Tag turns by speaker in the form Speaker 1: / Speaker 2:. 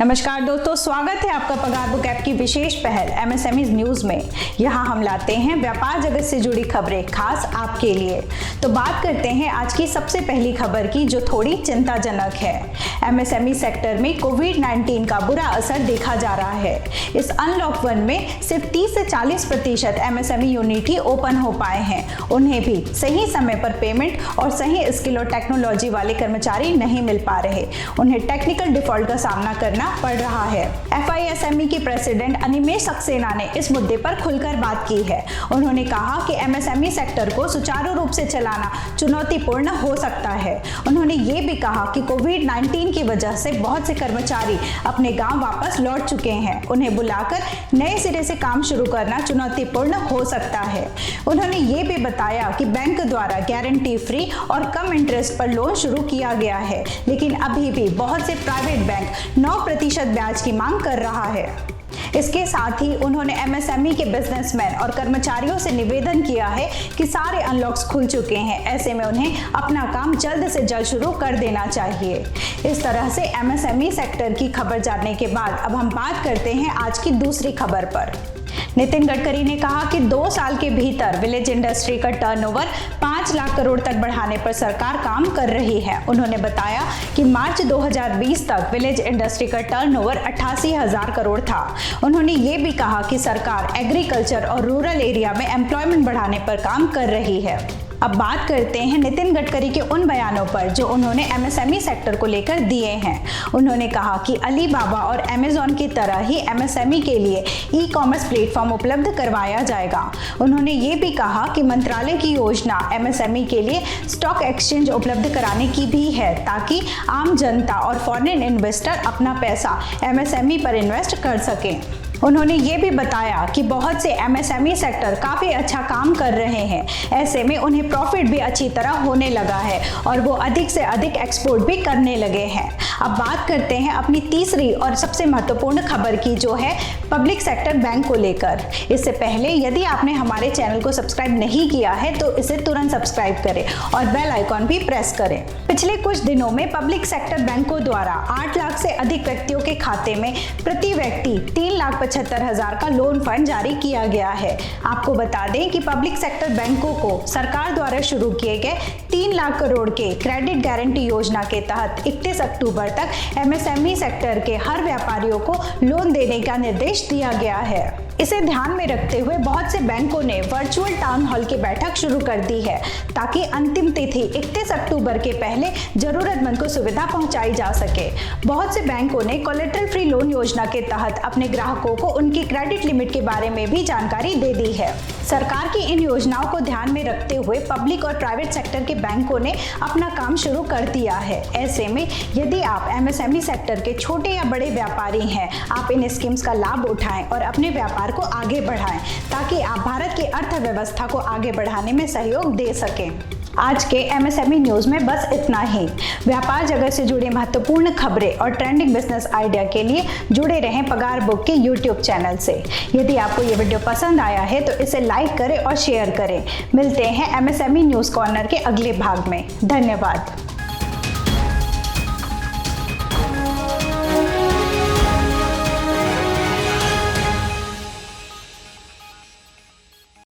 Speaker 1: नमस्कार दोस्तों, स्वागत है आपका पगार बुक ऐप की विशेष पहल एमएसएमई न्यूज में। यहाँ हम लाते हैं व्यापार जगत से जुड़ी खबरें खास आपके लिए। तो बात करते हैं आज की सबसे पहली खबर की, जो थोड़ी चिंताजनक है। एमएसएमई सेक्टर में कोविड-19 का बुरा असर देखा जा रहा है। इस अनलॉक 1 में सिर्फ 30 से 40% एमएसएमई यूनिट ही ओपन हो पाए हैं। उन्हें भी सही समय पर पेमेंट और सही स्किल और टेक्नोलॉजी वाले कर्मचारी नहीं मिल पा रहे। उन्हें टेक्निकल डिफॉल्ट का सामना करना पड़ रहा है। FISME के प्रेसिडेंट अनिमेश सक्सेना ने इस मुद्दे पर खुलकर बात की है। उन्होंने कहा कि एमएसएमई सेक्टर को सुचारू रूप से चलाना चुनौतीपूर्ण हो सकता है। उन्होंने ये भी कहा कि कोविड-19 की वजह से बहुत से कर्मचारी अपने गांव वापस लौट चुके हैं। उन्हें बुलाकर नए सिरे से काम शुरू करना चुनौतीपूर्ण हो सकता है। उन्होंने ये भी बताया कि बैंक द्वारा गारंटी फ्री और कम इंटरेस्ट पर लोन शुरू किया गया है, लेकिन अभी भी बहुत से प्राइवेट बैंक 9% ब्याज की मांग कर रहा है। इसके साथ ही उन्होंने एमएसएमई के बिजनेसमैन और कर्मचारियों से निवेदन किया है कि सारे अनलॉक्स खुल चुके हैं, ऐसे में उन्हें अपना काम जल्द से जल्द शुरू कर देना चाहिए। इस तरह से एमएसएमई सेक्टर की खबर जानने के बाद अब हम बात करते हैं आज की दूसरी खबर पर। नितिन गडकरी ने कहा कि 2 साल के भीतर विलेज इंडस्ट्री का टर्नओवर 5 लाख करोड़ तक बढ़ाने पर सरकार काम कर रही है। उन्होंने बताया कि मार्च 2020 तक विलेज इंडस्ट्री का टर्नओवर 88,000 करोड़ था। उन्होंने ये भी कहा कि सरकार एग्रीकल्चर और रूरल एरिया में एम्प्लॉयमेंट बढ़ाने पर काम कर रही है। अब बात करते हैं नितिन गडकरी के उन बयानों पर जो उन्होंने एमएसएमई सेक्टर को लेकर दिए हैं। उन्होंने कहा कि अलीबाबा और अमेज़न की तरह ही एमएसएमई के लिए ई-कॉमर्स प्लेटफॉर्म उपलब्ध करवाया जाएगा। उन्होंने ये भी कहा कि मंत्रालय की योजना एमएसएमई के लिए स्टॉक एक्सचेंज उपलब्ध कराने की भी है, ताकि आम जनता और फॉरेन इन्वेस्टर अपना पैसा एमएसएमई पर इन्वेस्ट कर सकें। उन्होंने ये भी बताया कि बहुत से एमएसएमई सेक्टर काफ़ी अच्छा काम कर रहे हैं, ऐसे में उन्हें प्रॉफिट भी अच्छी तरह होने लगा है और वो अधिक से अधिक एक्सपोर्ट भी करने लगे हैं। अब बात करते हैं अपनी तीसरी और सबसे महत्वपूर्ण खबर की, जो है पब्लिक सेक्टर बैंक को लेकर। इससे पहले यदि आपने हमारे चैनल को सब्सक्राइब नहीं किया है तो इसे तुरंत सब्सक्राइब करें और बेल आइकॉन भी प्रेस करें। पिछले कुछ दिनों में पब्लिक सेक्टर बैंकों द्वारा 8 लाख से अधिक व्यक्तियों के खाते में प्रति व्यक्ति 3,75,000 का लोन फंड जारी किया गया है। आपको बता दें कि पब्लिक सेक्टर बैंकों को सरकार द्वारा शुरू किए गए 3 लाख करोड़ के क्रेडिट गारंटी योजना के तहत 31 अक्टूबर तक एमएसएमई सेक्टर के हर व्यापारियों को लोन देने का निर्देश दिया गया है। इसे ध्यान में रखते हुए बहुत से बैंकों ने वर्चुअल टाउन हॉल की बैठक शुरू कर दी है, ताकि अंतिम तिथि 31 अक्टूबर के पहले जरूरतमंद को सुविधा पहुंचाई जा सके। बहुत से बैंकों ने कोलेटरल फ्री लोन योजना के तहत अपने ग्राहकों को उनकी क्रेडिट लिमिट के बारे में भी जानकारी दे दी है। सरकार की इन योजनाओं को ध्यान में रखते हुए पब्लिक और प्राइवेट सेक्टर के बैंकों ने अपना काम शुरू कर दिया है। ऐसे में यदि आप एमएसएमई सेक्टर के छोटे या बड़े व्यापारी हैं, आप इन स्कीम्स का लाभ उठाएं और अपने व्यापार को आगे बढ़ाएं, ताकि आप भारत की अर्थव्यवस्था को आगे बढ़ाने में सहयोग दे सकें। आज के एमएसएमई न्यूज में बस इतना ही। व्यापार जगत से जुड़ी महत्वपूर्ण खबरें और ट्रेंडिंग बिजनेस आइडिया के लिए जुड़े रहें पगार बुक के YouTube चैनल से। यदि आपको ये वीडियो पसंद आया है तो इसे लाइक करें और शेयर करें। मिलते हैं एमएसएमई न्यूज कॉर्नर के अगले भाग में। धन्यवाद।